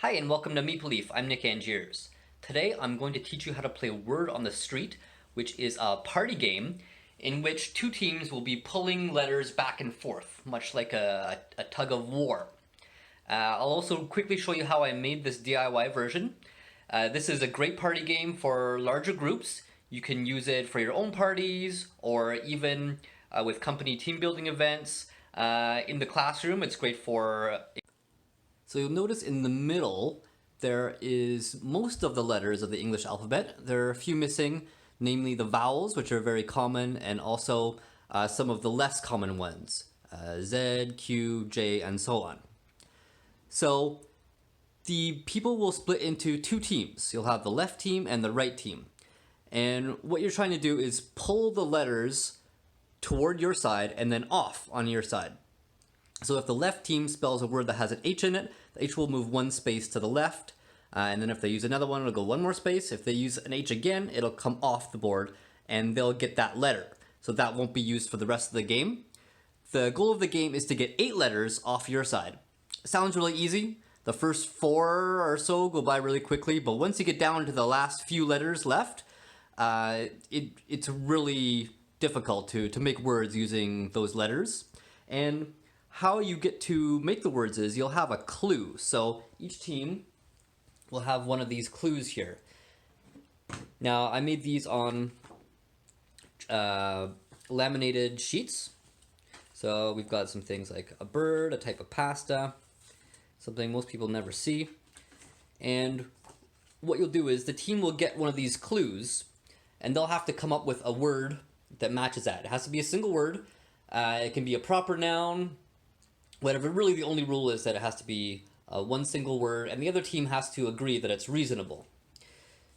Hi and welcome to Meeple Leaf. I'm Nick Angiers. Today I'm going to teach you how to play Word on the Street, which is a party game in which two teams will be pulling letters back and forth, much like a tug of war. I'll also quickly show you how I made this DIY version. This is a great party game for larger groups. You can use it for your own parties or even with company team building events. In the classroom, it's great for. So you'll notice in the middle there is most of the letters of the English alphabet. There are a few missing, namely the vowels, which are very common, and also some of the less common ones, Z, Q, J, and so on. So the people will split into two teams. You'll have the left team and the right team. And what you're trying to do is pull the letters toward your side and then off on your side. So if the left team spells a word that has an H in it, the H will move one space to the left. And then if they use another one, it'll go one more space. If they use an H again, it'll come off the board and they'll get that letter. So that won't be used for the rest of the game. The goal of the game is to get 8 letters off your side. It sounds really easy. The first 4 or so go by really quickly, but once you get down to the last few letters left, it's really difficult to make words using those letters. And how you get to make the words is you'll have a clue. So each team will have one of these clues here. Now I made these on laminated sheets. So we've got some things like a bird, a type of pasta, something most people never see. And what you'll do is the team will get one of these clues and they'll have to come up with a word that matches that. It has to be a single word. It can be a proper noun, whatever. Really the only rule is that it has to be one single word and the other team has to agree that it's reasonable.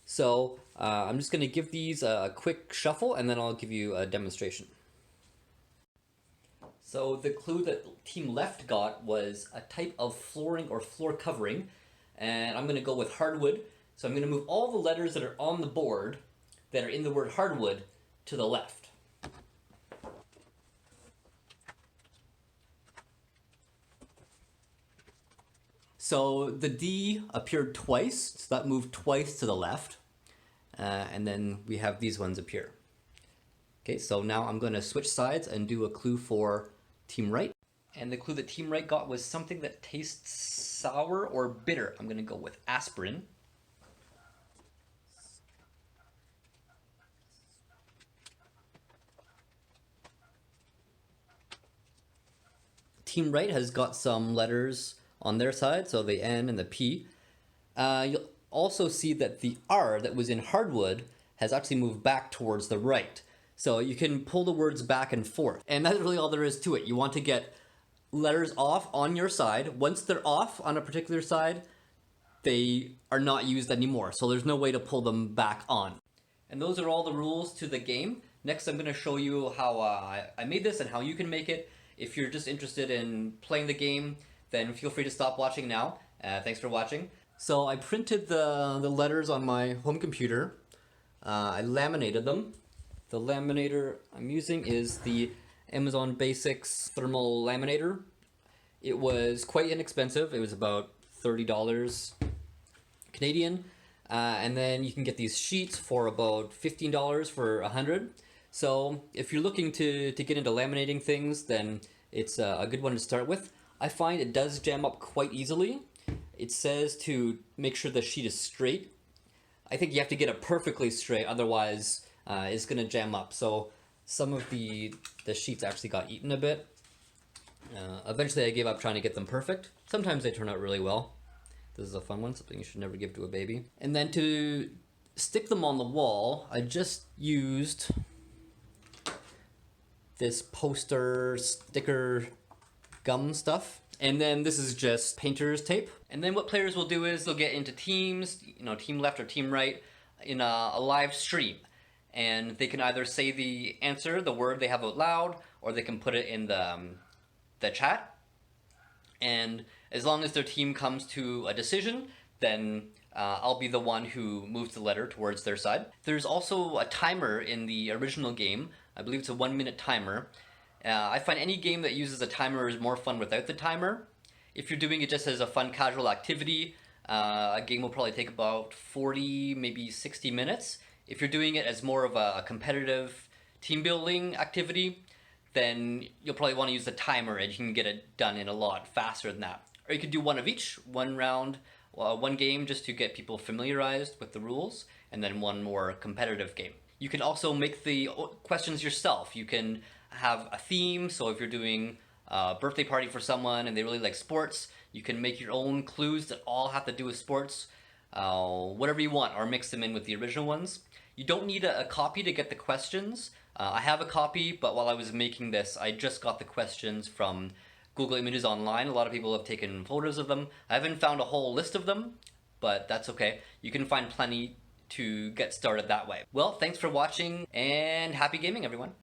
So I'm just going to give these a quick shuffle and then I'll give you a demonstration. So the clue that team left got was a type of flooring or floor covering, and I'm going to go with hardwood. So I'm going to move all the letters that are on the board that are in the word hardwood to the left. So the D appeared twice, so that moved twice to the left, and then we have these ones appear. Okay, so now I'm going to switch sides and do a clue for team right. And the clue that team right got was something that tastes sour or bitter. I'm going to go with aspirin. Team right has got some letters on their side, so the N and the P. You'll also see that the R that was in hardwood has actually moved back towards the right. So you can pull the words back and forth. And that's really all there is to it. You want to get letters off on your side. Once they're off on a particular side, they are not used anymore. So there's no way to pull them back on. And those are all the rules to the game. Next, I'm going to show you how I made this and how you can make it. If you're just interested in playing the game, then feel free to stop watching now. Thanks for watching. So I printed the letters on my home computer. I laminated them. The laminator I'm using is the Amazon Basics thermal laminator. It was quite inexpensive. It was about $30 Canadian. And then you can get these sheets for about $15 for 100. So if you're looking to get into laminating things, then it's a good one to start with. I find it does jam up quite easily. It says to make sure the sheet is straight. I think you have to get it perfectly straight, otherwise it's going to jam up. So some of the sheets actually got eaten a bit. Eventually I gave up trying to get them perfect. Sometimes they turn out really well. This is a fun one, something you should never give to a baby. And then to stick them on the wall, I just used this poster sticker gum stuff. And then this is just painter's tape. And then what players will do is they'll get into teams, team left or team right, in a live stream. And they can either say the answer, the word they have out loud, or they can put it in the chat. And as long as their team comes to a decision, then I'll be the one who moves the letter towards their side. There's also a timer in the original game. I believe it's a 1-minute timer. I find any game that uses a timer is more fun without the timer. If you're doing it just as a fun casual activity, A game will probably take about 40, maybe 60 minutes. If you're doing it as more of a competitive team building activity, then you'll probably want to use the timer and you can get it done in a lot faster than that. Or you could do one of each, one round, one game just to get people familiarized with the rules, and then one more competitive game. You can also make the questions yourself. You can have a theme, so if you're doing a birthday party for someone and they really like sports, you can make your own clues that all have to do with sports, whatever you want, or mix them in with the original ones. You don't need a copy to get the questions. I have a copy, but while I was making this, I just got the questions from Google Images Online. A lot of people have taken photos of them. I haven't found a whole list of them, but that's okay. You can find plenty to get started that way. Well, thanks for watching, and happy gaming, everyone.